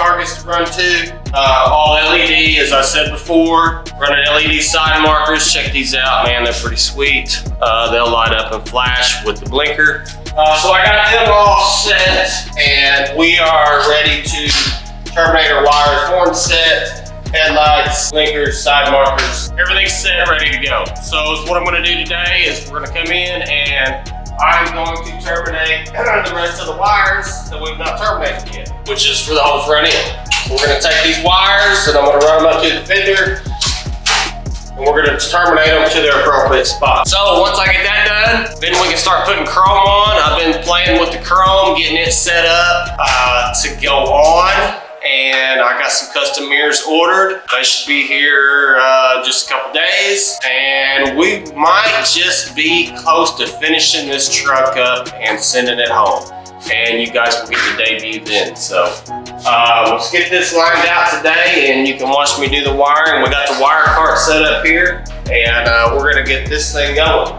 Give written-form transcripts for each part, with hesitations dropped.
targets to run to. All LED, as I said before, running LED side markers. Check these out, man, they're pretty sweet. They'll light up and flash with the blinker. So I got them all set, and we are ready to terminate our wires. Horn set, headlights, blinkers, side markers, everything's set, ready to go. So what I'm gonna do today is we're gonna come in and I'm going to terminate the rest of the wires that we've not terminated yet, which is for the whole front end. So we're gonna take these wires and I'm gonna run them up to the fender, and we're gonna terminate them to their appropriate spot. So once I get that done, then we can start putting chrome on. I've been playing with the chrome, getting it set up to go on. And I got some custom mirrors ordered. They should be here just a couple days. And we might just be close to finishing this truck up and sending it home. And you guys will get the debut then. So let's get this lined out today and you can watch me do the wiring. We got the wire cart set up here and we're gonna get this thing going.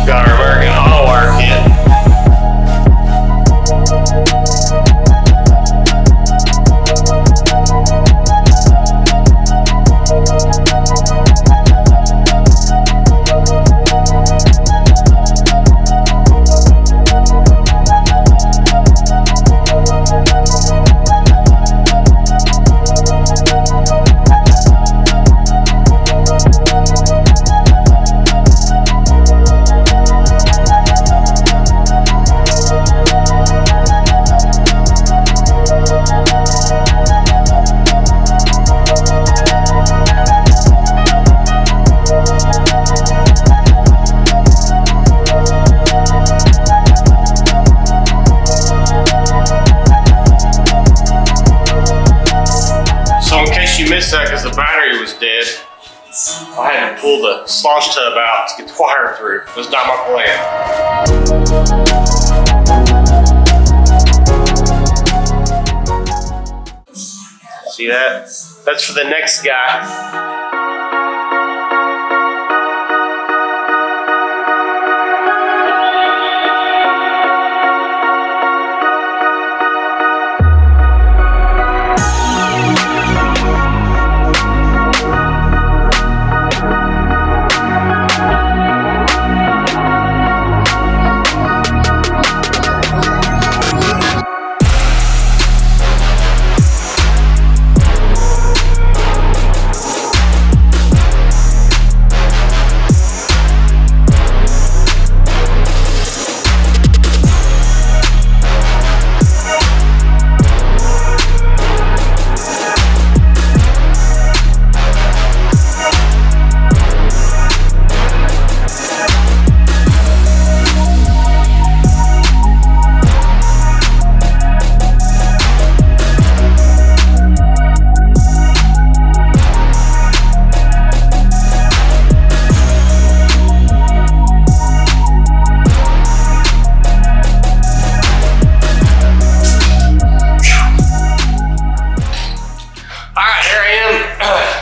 Got our American Auto Wire kit. Because the battery was dead, I had to pull the sponge tub out to get the wire through. It was not my plan. See that? That's for the next guy.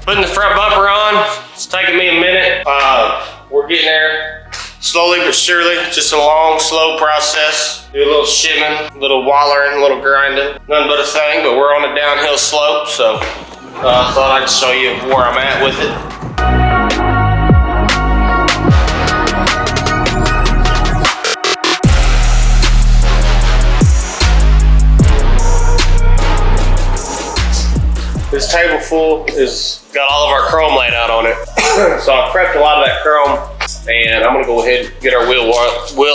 Putting the front bumper on, it's taking me a minute. We're getting there slowly but surely, just a long, slow process. Do a little shimming, a little wallering, a little grinding. Nothing but a thing, but we're on a downhill slope, so I thought I'd show you where I'm at with it. This table full is got all of our chrome laid out on it. So I prepped a lot of that chrome and I'm gonna go ahead and get our wheel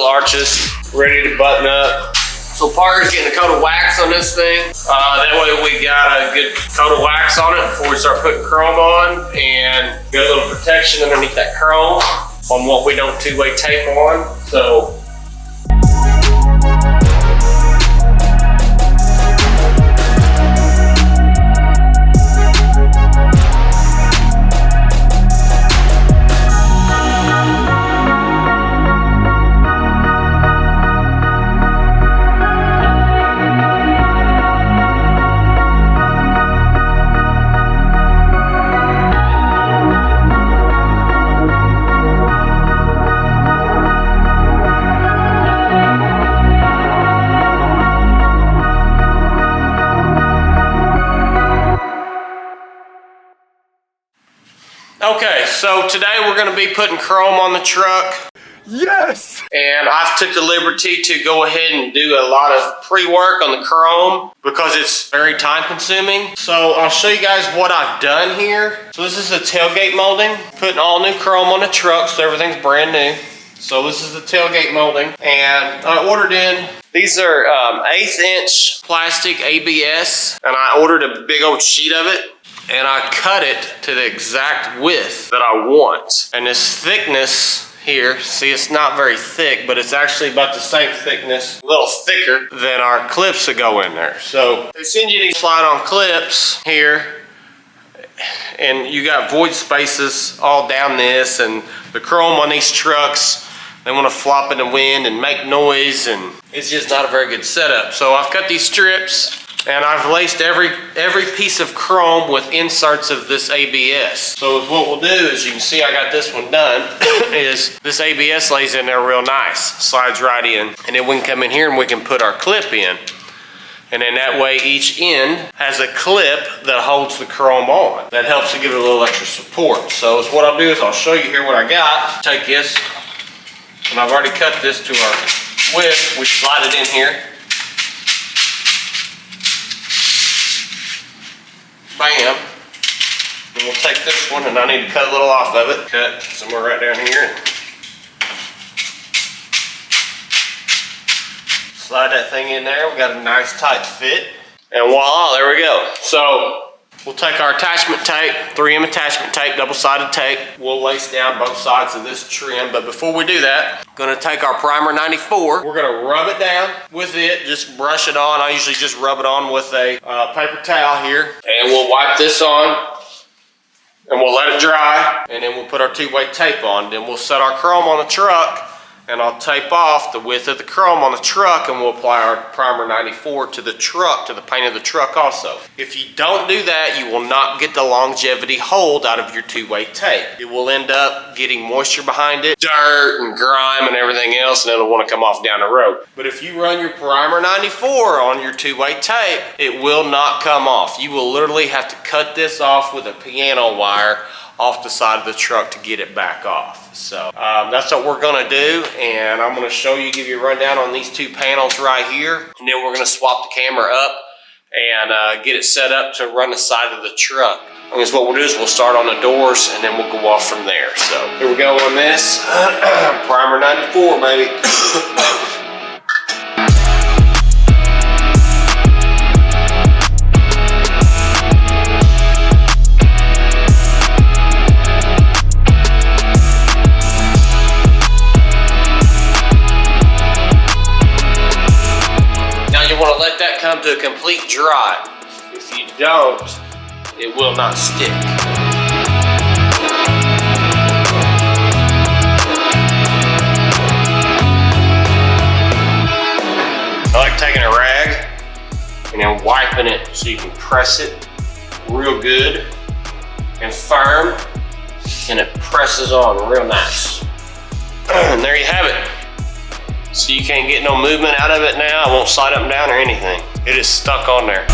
arches ready to button up. So Parker's getting a coat of wax on this thing. That way we got a good coat of wax on it before we start putting chrome on, and get a little protection underneath that chrome on what we don't two-way tape on. So Okay, so today we're gonna be putting chrome on the truck. Yes! And I've took the liberty to go ahead and do a lot of pre-work on the chrome because it's very time consuming. So I'll show you guys what I've done here. So this is the tailgate molding, putting all new chrome on the truck so everything's brand new. So this is the tailgate molding, and I ordered in, these are 1/8 inch plastic ABS, and I ordered a big old sheet of it, and I cut it to the exact width that I want. And this thickness here, see, it's not very thick, but it's actually about the same thickness, a little thicker than our clips that go in there. So they send you these slide-on clips here, and you got void spaces all down this, and the chrome on these trucks, they want to flop in the wind and make noise, and it's just not a very good setup. So I've cut these strips, and I've laced every piece of chrome with inserts of this ABS. So what we'll do is, you can see I got this one done, is this ABS lays in there real nice, slides right in, and then we can come in here and we can put our clip in. And then that way each end has a clip that holds the chrome on. That helps to give it a little extra support. So what I'll do is I'll show you here what I got. Take this, and I've already cut this to our width. We slide it in here. Bam. And we'll take this one, and I need to cut a little off of it. Cut somewhere right down here. Slide that thing in there. We got a nice tight fit. And voila, there we go. So we'll take our attachment tape, 3M attachment tape, double-sided tape. We'll lace down both sides of this trim. But before we do that, I'm gonna take our Primer 94. We're gonna rub it down with it, just brush it on. I usually just rub it on with a paper towel here. And we'll wipe this on, and we'll let it dry. And then we'll put our 2-way tape on. Then we'll set our chrome on the truck, and I'll tape off the width of the chrome on the truck, and we'll apply our Primer 94 to the truck, to the paint of the truck also. If you don't do that, you will not get the longevity hold out of your 2-way tape. It will end up getting moisture behind it, dirt and grime and everything else, and it'll want to come off down the road. But if you run your Primer 94 on your 2-way tape, it will not come off. You will literally have to cut this off with a piano wire off the side of the truck to get it back off. So that's what we're gonna do, and I'm gonna show you, give you a rundown on these 2 panels right here, and then we're gonna swap the camera up and get it set up to run the side of the truck. I guess what we'll do is we'll start on the doors, and then we'll go off from there. So here we go on this Primer 94, baby. Come to a complete dry. If you don't, it will not stick. I like taking a rag and then wiping it so you can press it real good and firm, and it presses on real nice. And there you have it. So you can't get no movement out of it now. It won't slide up and down or anything. It is stuck on there.